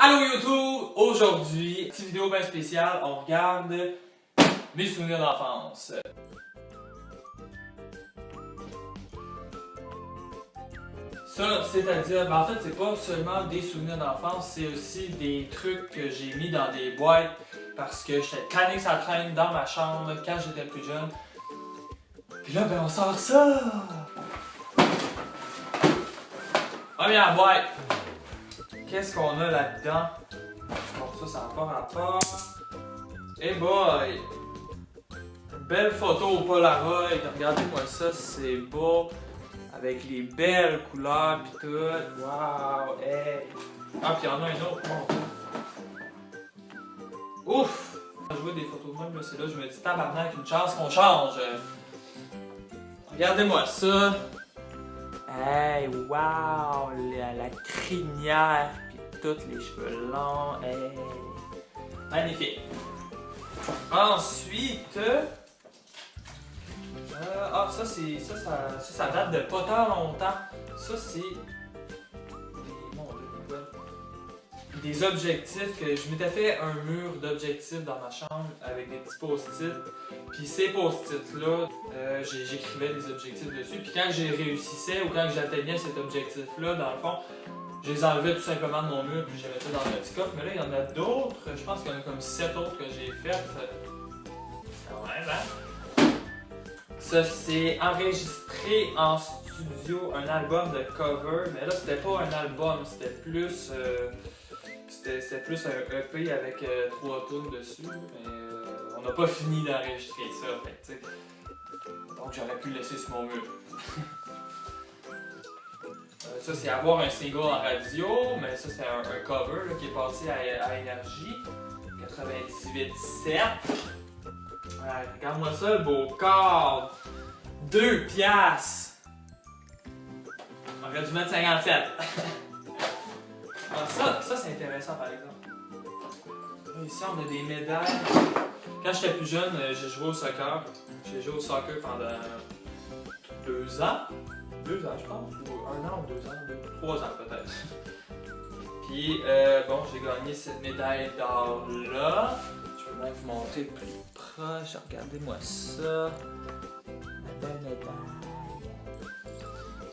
Allô YouTube! Aujourd'hui, petite vidéo bien spéciale, on regarde mes souvenirs d'enfance. Ça, c'est-à-dire, en fait, c'est pas seulement des souvenirs d'enfance, c'est aussi des trucs que j'ai mis dans des boîtes parce que j'étais tanné que ça traîne dans ma chambre quand j'étais plus jeune. Puis là, ben on sort ça! Première boîte! Qu'est-ce qu'on a là-dedans? Bon, ça n'a pas rapport. Hey boy! Belle photo au Polaroid. Regardez-moi ça, c'est beau. Avec les belles couleurs pis tout. Wow! Hey! Ah, pis y'en a un autre, mon Dieu. Ouf! Quand je vois des photos de même, c'est là, je me dis tabarnak, une chance qu'on change. Regardez-moi ça. Hey, wow! La crinière pis tous les cheveux longs. Hey! Magnifique! Ensuite, ça date de pas tant longtemps. Ça, c'est des objectifs que je m'étais fait un mur d'objectifs dans ma chambre avec des petits post-it. Puis ces post-it-là, j'écrivais des objectifs dessus. Puis quand j'ai réussissais ou quand j'atteignais cet objectif-là, dans le fond, je les enlevais tout simplement de mon mur puis je les mettais dans le petit coffre. Mais là, il y en a d'autres. Je pense qu'il y en a comme 7 autres que j'ai faites. Ouais, hein? Ça, c'est enregistré en studio, un album de cover. Mais là, c'était pas un album, c'était plus un EP avec 3 tunes dessus. Mais on n'a pas fini d'enregistrer ça. Fait, donc, j'aurais pu le laisser sur mon mur. Ça, c'est avoir un single en radio, mais ça, c'est un cover là, qui est passé à Énergie. 98.7. Ouais, regarde-moi ça, le beau corps. 2 piastres. On aurait dû mettre 57. Alors ça c'est intéressant, par exemple. Ici, on a des médailles. Quand j'étais plus jeune, j'ai joué au soccer. J'ai joué au soccer pendant 2 ans. 2 ans, je pense, ou 1 an ou 2 ans, 3 ans peut-être. Puis, bon, j'ai gagné cette médaille d'or-là. Je peux même vous montrer plus proche. Regardez-moi ça. La belle médaille.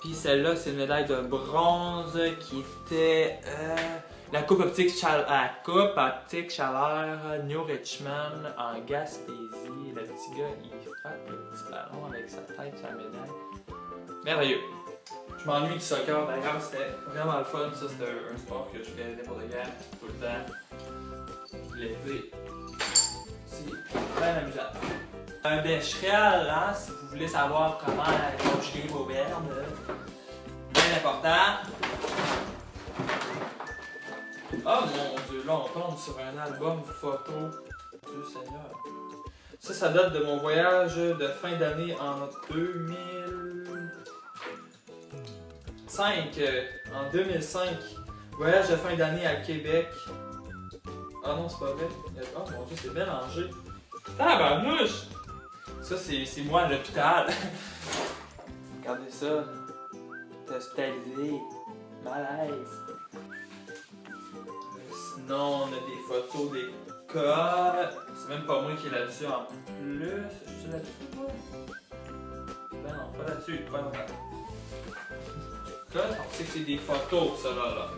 Puis celle-là, c'est une médaille de bronze qui était la Coupe optique chaleur New Richmond en Gaspésie. Le petit gars, il frappe le petit ballon avec sa tête sur la médaille. Merveilleux. Je m'ennuie du soccer d'ailleurs, c'était vraiment le fun. Ça, c'était un sport que je faisais n'importe quand, tout le temps. L'été, c'est bien amusant. Becherel, hein, si vous voulez savoir comment conjuguer vos verbes, bien important. Oh mon Dieu, là on tombe sur un album photo. Dieu Seigneur. Ça date de mon voyage de fin d'année en 2005. Voyage de fin d'année à Québec. Ah non, c'est pas vrai. Oh mon Dieu, c'est mélangé. Tabarnouche! Ça, c'est moi à l'hôpital. Regardez ça. T'es hospitalisé. Malaise. Sinon, on a des photos d'école. C'est même pas moi qui est là-dessus en plus. Je suis là-dessus, moi? Ben non, pas là-dessus. Pas là. On sait que c'est des photos, ça là.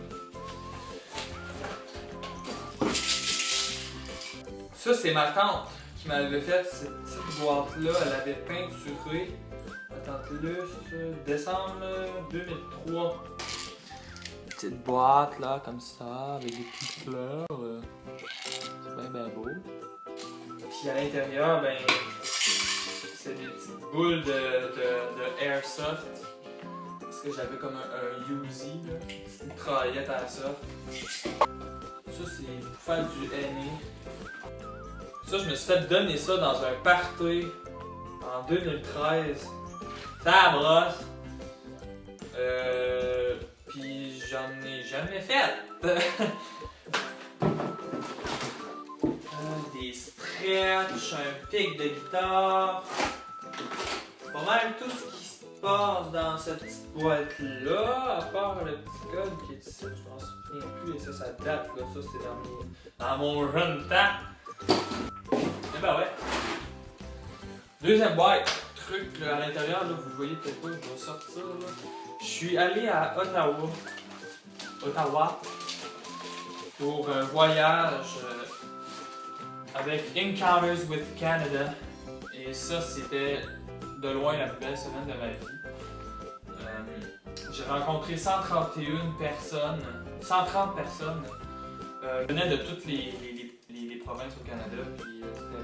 Ça, c'est ma tante qui m'avait fait cette petite boîte-là. Elle avait peinturé. Attends-le, décembre 2003. Petite boîte là, comme ça, avec des petites fleurs. C'est bien beau. Puis à l'intérieur, ben, c'est des petites boules de airsoft. Parce que j'avais comme un Uzi, là, une mitraillette à ça. Ça, c'est pour faire du NA. Ça, je me suis fait donner ça dans un party en 2013. Ça brosse. Puis j'en ai jamais fait. Des stretch, un pic de guitare. Pas mal tout ce qui se passe dans cette petite boîte-là, à part le petit code qui est ici, je pense. souviens plus, et ça date, là. Ça, c'était dans mon jeune temps. Et ben ouais. Deuxième boîte. Truc là, à l'intérieur, là, vous le voyez peut-être pas, je vais sortir, là. Je suis allé à Ottawa, pour un voyage avec Encounters with Canada. Et ça, c'était de loin la plus belle semaine de ma vie. J'ai rencontré 131 personnes, 130 personnes, venaient de toutes les provinces au Canada, puis c'était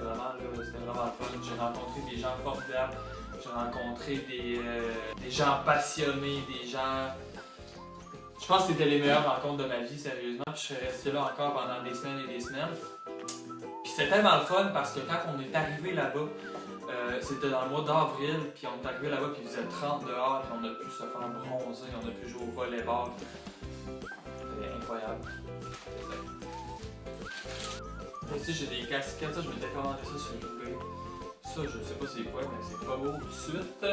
vraiment fun. J'ai rencontré des gens formidables, j'ai rencontré des gens passionnés, des gens... Je pense que c'était les meilleures rencontres de ma vie, sérieusement, puis je serais resté là encore pendant des semaines et des semaines. Puis c'était tellement le fun parce que quand on est arrivé là-bas, c'était dans le mois d'avril, puis on est arrivé là-bas, puis il faisait 30 dehors, puis on a pu se faire bronzer, on a pu jouer au volleyball. C'était incroyable. Ici, j'ai des casquettes, ça, je m'étais commandé ça sur eBay. Ça, je sais pas c'est quoi, mais c'est pas beau tout de suite.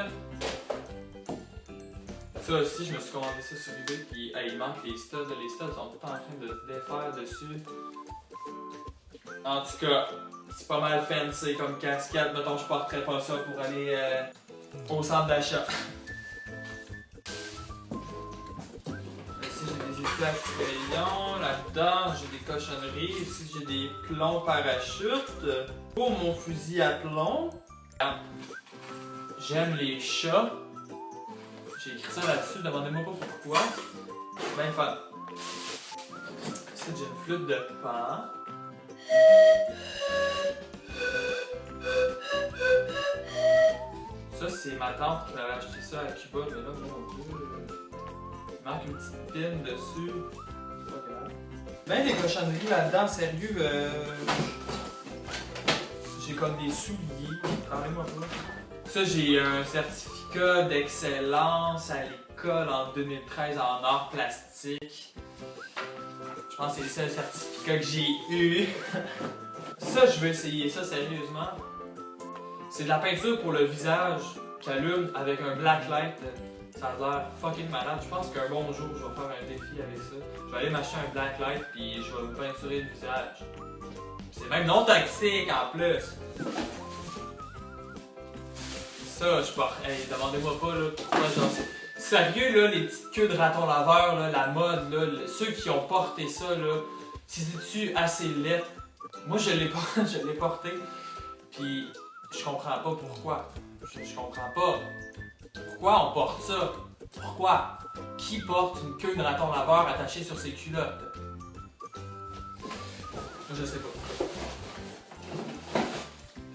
Ça aussi, je me suis commandé ça sur eBay, puis il manque les studs. Les studs sont tout en train de se défaire dessus. En tout cas, c'est pas mal fancy comme casquette. Mettons, je porterais pas ça pour aller au centre d'achat. Ici, j'ai des étuis à crayon. Là-dedans, j'ai des cochonneries. Ici, j'ai des plombs parachutes pour mon fusil à plomb. J'aime les chats. J'ai écrit ça là-dessus, demandez-moi pas pourquoi. Ben fun. Ici, j'ai une flûte de pan. Ça, c'est ma tante qui m'avait acheté ça à Cuba, mais là, mon Dieu, il manque une petite pine dessus. C'est pas grave. Ben des cochonneries là-dedans, sérieux. J'ai comme des souliers. Parlez-moi pas. Ça, j'ai un certificat d'excellence à l'école en 2013 en art plastique. Je pense que c'est le seul certificat que j'ai eu. Ça, je veux essayer ça sérieusement. C'est de la peinture pour le visage qui allume avec un blacklight. Ça a l'air fucking malade. Je pense qu'un bon jour, je vais faire un défi avec ça. Je vais aller m'acheter un blacklight puis je vais me peinturer le visage. C'est même non toxique en plus. Ça, je pars. Hey, demandez-moi pas là, pourquoi genre. Sérieux là, les petites queues de raton laveur, là, la mode, là, ceux qui ont porté ça, là, c'est-tu assez laid? Moi je l'ai porté, puis je comprends pas pourquoi. Je comprends pas. Pourquoi on porte ça? Pourquoi? Qui porte une queue de raton laveur attachée sur ses culottes? Je sais pas.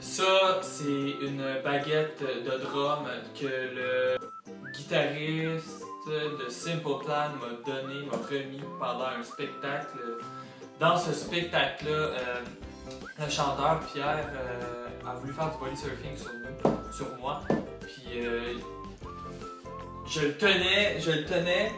Ça, c'est une baguette de drum que le guitariste de Simple Plan m'a donné, m'a remis pendant un spectacle. Dans ce spectacle-là, le chanteur Pierre a voulu faire du body surfing sur moi. Puis je le tenais,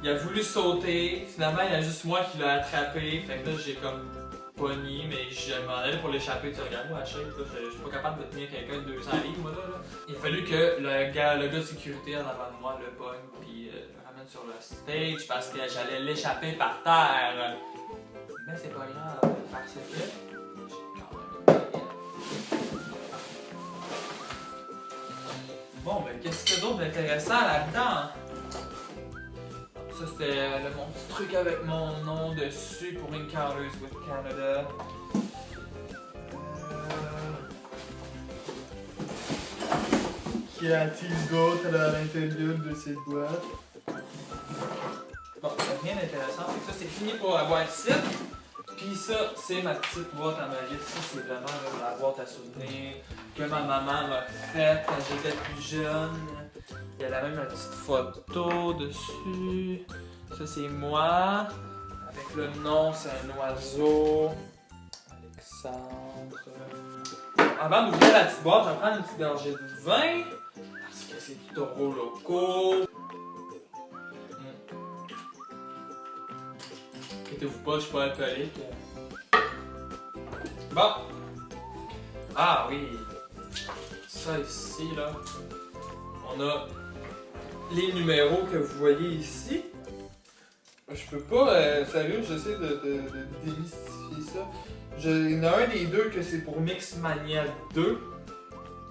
il a voulu sauter. Finalement, il y a juste moi qui l'ai attrapé. Fait que là, j'ai comme pogné, mais je m'en allais pour l'échapper. Tu regardes, moi, à shape, je suis pas capable de tenir quelqu'un de 200 livres, moi, là. Il a fallu que le gars de sécurité en avant de moi le pogne, puis le ramène sur le stage parce que j'allais l'échapper par terre. Mais c'est pas grave, parce que j'ai quand même une baguette. Bon, ben, qu'est-ce qu'il y a d'autre d'intéressant là-dedans? Ça, c'était mon petit truc avec mon nom dessus pour Encounters with Canada. Qu'y a-t-il d'autre à l'intérieur de cette boîte? Bon, rien d'intéressant. Ça, c'est fini pour la boîte ici. Puis ça, c'est ma petite boîte à malice. Ça, c'est vraiment là, la boîte à souvenirs que ma maman m'a faite quand j'étais plus jeune. Il y a même une petite photo dessus. Ça, c'est moi. Avec le nom, c'est un oiseau. Alexandre. Avant d'ouvrir la petite boîte, je vais prendre une petite gorgée de vin. Parce que c'est du Toro Loco. Inquiétez-vous pas, je suis pas alcoolique. Bon. Ah oui. Ça ici, là. On a les numéros que vous voyez ici. Je peux pas, sérieux, j'essaie de démystifier ça. Il y en a un des deux que c'est pour Mixmania 2,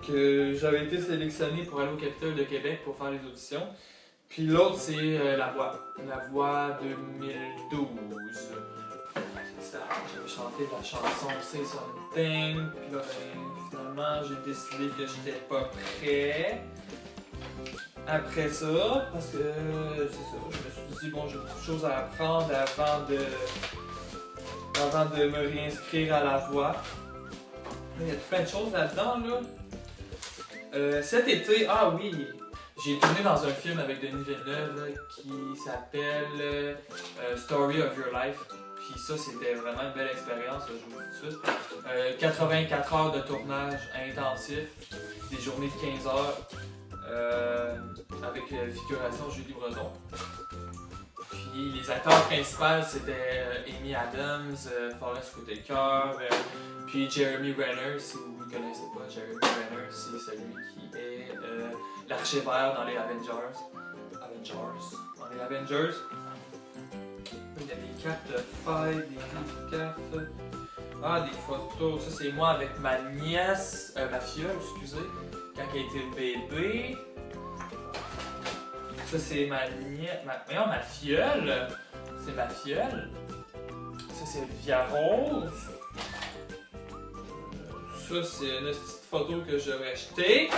que j'avais été sélectionné pour aller au Capitole de Québec pour faire les auditions. Puis l'autre, c'est La Voix 2012. C'est ça, j'avais chanté la chanson Say Something, puis là, finalement, j'ai décidé que j'étais pas prêt. Après ça, parce que c'est ça, je me suis dit, bon, j'ai beaucoup de choses à apprendre avant de me réinscrire à La Voix. Il y a plein de choses là-dedans, là. Cet été, ah oui, j'ai tourné dans un film avec Denis Villeneuve là, qui s'appelle Story of Your Life. Puis ça, c'était vraiment une belle expérience, je vous dis tout de suite. 84 heures de tournage intensif, des journées de 15 heures. Avec figuration Julie Bredon. Puis les acteurs principaux c'était Amy Adams, Forest Whitaker, puis Jeremy Renner, si vous ne connaissez pas, Jeremy Renner, c'est celui qui est l'archivère dans les Avengers. Dans les Avengers. Il y a des cartes de feuilles, des cartes. Ah, des photos. Ça, c'est moi avec ma nièce, ma filleule, excusez, quand elle était bébé. Ça, c'est ma nièce. Ma filleule. C'est ma filleule. Ça, c'est Via Rose. Ça, c'est une petite photo que j'aurais achetée.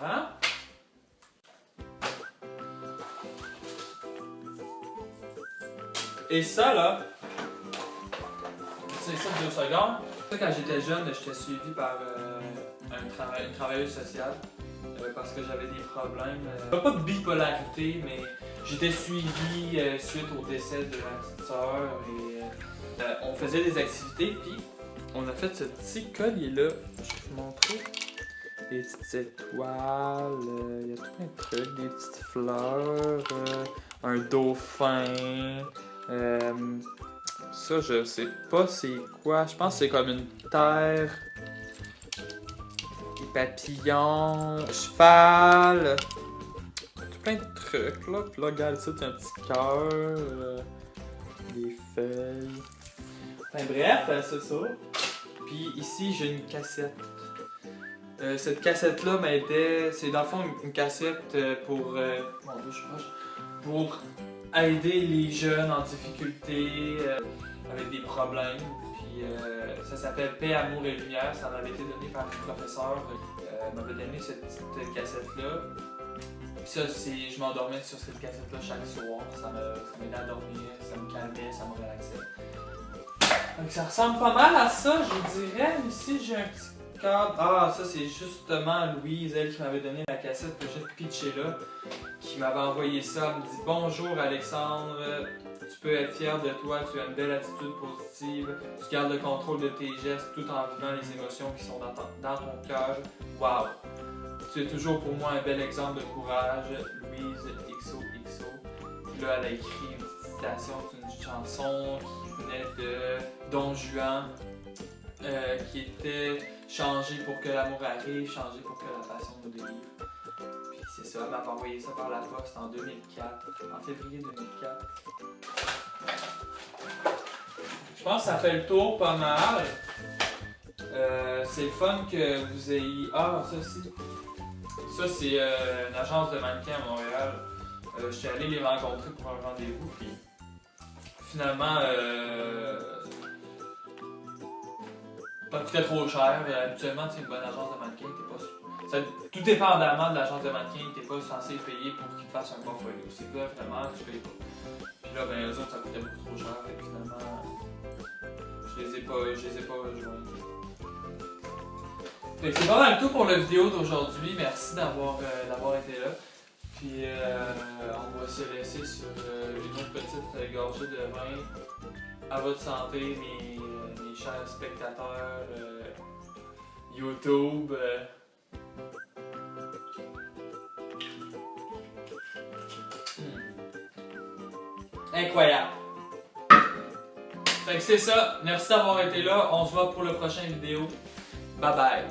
Hein? Et ça, là, c'est ça, 2 secondes. Ça, quand j'étais jeune, j'étais suivi par une travailleuse sociale parce que j'avais des problèmes. Pas de bipolarité, mais j'étais suivi suite au décès de ma petite sœur. Et on faisait des activités, puis on a fait ce petit collier-là. Je vais vous montrer. Des petites étoiles, il y a plein de trucs, des petites fleurs, un dauphin. Ça, je sais pas c'est quoi. Je pense que c'est comme une terre. Des papillons, cheval. Tout plein de trucs là. Puis là, regarde ça, c'est un petit cœur. Des feuilles. Enfin bref, c'est ça. Puis ici, j'ai une cassette. Cette cassette-là m'aidait. C'est dans le fond une cassette pour. Mon Dieu, je suis proche. Pour aider les jeunes en difficulté, avec des problèmes. Puis ça s'appelle Paix, Amour et Lumière. Ça m'avait été donné par un professeur. M'avait donné cette petite cassette-là. Puis ça, je m'endormais sur cette cassette-là chaque soir. Ça m'aidait à dormir, ça me calmait, ça me relaxait. Donc ça ressemble pas mal à ça, je dirais. Ici, j'ai un petit cadre. Ah, ça, c'est justement Louise, elle, qui m'avait donné la cassette que j'ai pitchée là. Qui m'avait envoyé ça. Elle me dit « Bonjour Alexandre, tu peux être fier de toi, tu as une belle attitude positive, tu gardes le contrôle de tes gestes tout en vivant les émotions qui sont dans ton cœur. Wow! Tu es toujours pour moi un bel exemple de courage, Louise XOXO. » Puis là, elle a écrit une petite citation d'une chanson qui venait de Don Juan, qui était « Changer pour que l'amour arrive, changer pour que la passion nous délivre. » C'est ça, elle m'a envoyé ça par la poste en 2004, en février 2004. Je pense que ça fait le tour pas mal. C'est le fun que vous ayez... Ah, ça aussi. Ça, c'est une agence de mannequins à Montréal. Je suis allé les rencontrer pour un rendez-vous, puis finalement, ça coûtait trop cher. Habituellement, c'est une bonne agence de mannequins, t'es pas sûr. Tout dépendamment de l'agence de mannequin, t'es pas censé payer pour qu'ils te fassent un portfolio. C'est que là, vraiment, tu payes pas. Puis là, ben, eux autres, ça coûtait beaucoup trop cher. Et finalement, je les ai pas rejoints. Fait que c'est pas mal tout pour la vidéo d'aujourd'hui. Merci d'avoir été là. Puis, on va se laisser sur une autre petite gorgée de vin. À votre santé, mes chers spectateurs YouTube. Incroyable! Fait que c'est ça. Merci d'avoir été là. On se voit pour le prochain vidéo. Bye bye!